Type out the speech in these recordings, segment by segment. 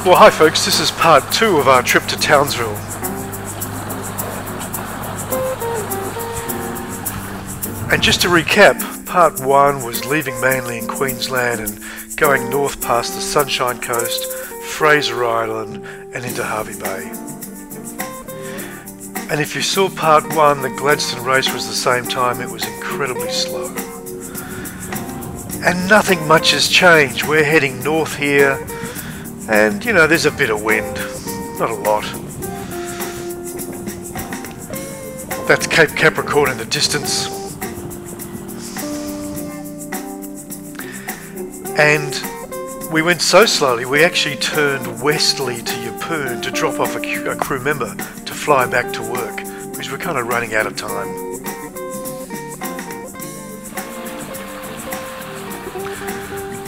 Well, hi folks, this is part 2 of our trip to Townsville. And just to recap, part 1 was leaving Manly in Queensland and going north past the Sunshine Coast, Fraser Island and into Hervey Bay. And if you saw part 1, the Gladstone race was the same time. It was incredibly slow. And nothing much has changed. We're heading north here. And, you know, there's a bit of wind, not a lot. That's Cape Capricorn in the distance. And we went so slowly, we actually turned westerly to Yeppoon to drop off a crew member to fly back to work, because we're kind of running out of time.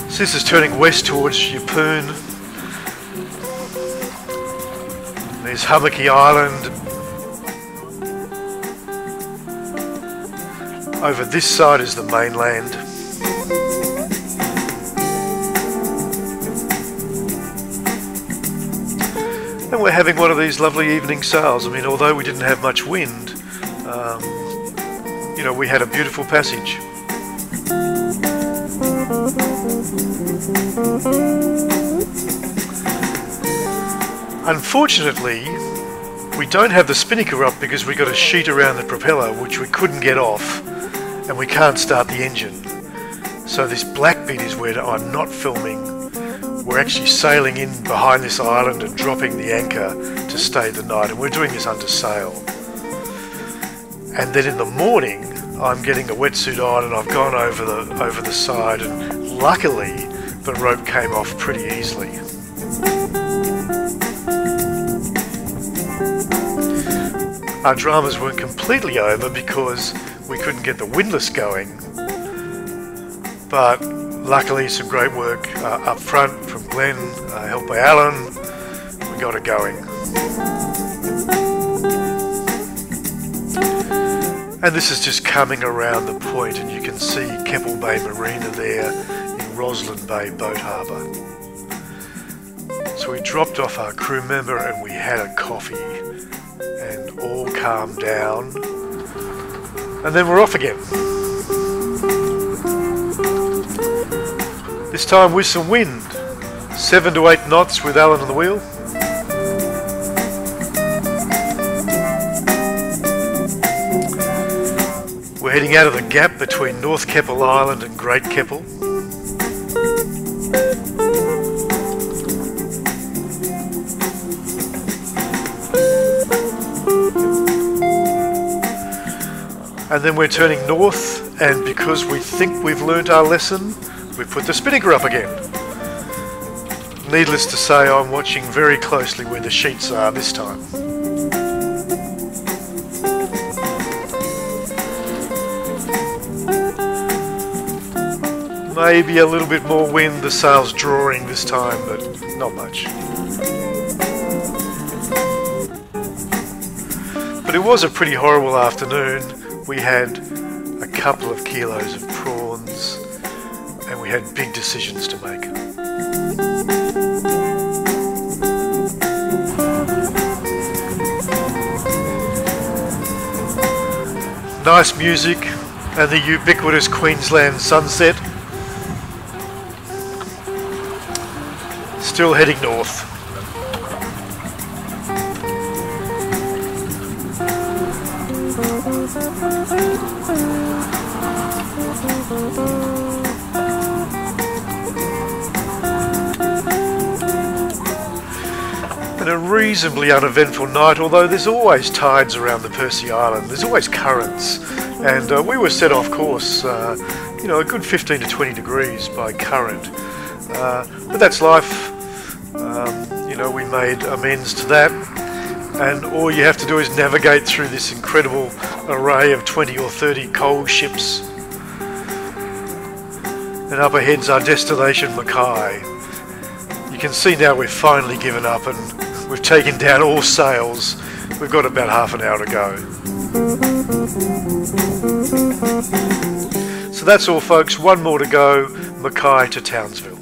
So this is turning west towards Yeppoon. There's Hummocky Island. Over this side is the mainland. And we're having one of these lovely evening sails. I mean, although we didn't have much wind, you know, we had a beautiful passage. Unfortunately, we don't have the spinnaker up because we got a sheet around the propeller which we couldn't get off, and we can't start the engine. So this black bit is where I'm not filming. We're actually sailing in behind this island and dropping the anchor to stay the night, and we're doing this under sail. And then in the morning, I'm getting a wetsuit on and I've gone over the side, and luckily the rope came off pretty easily. Our dramas weren't completely over because we couldn't get the windlass going, but luckily some great work up front from Glenn, helped by Alan, we got it going. And this is just coming around the point, and you can see Keppel Bay Marina there in Roslyn Bay Boat Harbour. So we dropped off our crew member and we had a coffee and all calmed down, and then we're off again. This time with some wind, 7 to 8 knots with Alan on the wheel. We're heading out of the gap between North Keppel Island and Great Keppel. And then we're turning north, and because we think we've learnt our lesson, we put the spinnaker up again. Needless to say, I'm watching very closely where the sheets are this time. Maybe a little bit more wind, the sail's drawing this time, but not much. But it was a pretty horrible afternoon. We had a couple of kilos of prawns, and we had big decisions to make. Nice music and the ubiquitous Queensland sunset. Still heading north. And a reasonably uneventful night, although there's always tides around the Percy Island, there's always currents, and we were set off course, you know, a good 15 to 20 degrees by current, but that's life. You know, we made amends to that, and all you have to do is navigate through this incredible array of 20 or 30 coal ships. And up ahead's our destination, Mackay. You can see now we've finally given up and we've taken down all sails. We've got about half an hour to go. So that's all folks, one more to go, Mackay to Townsville.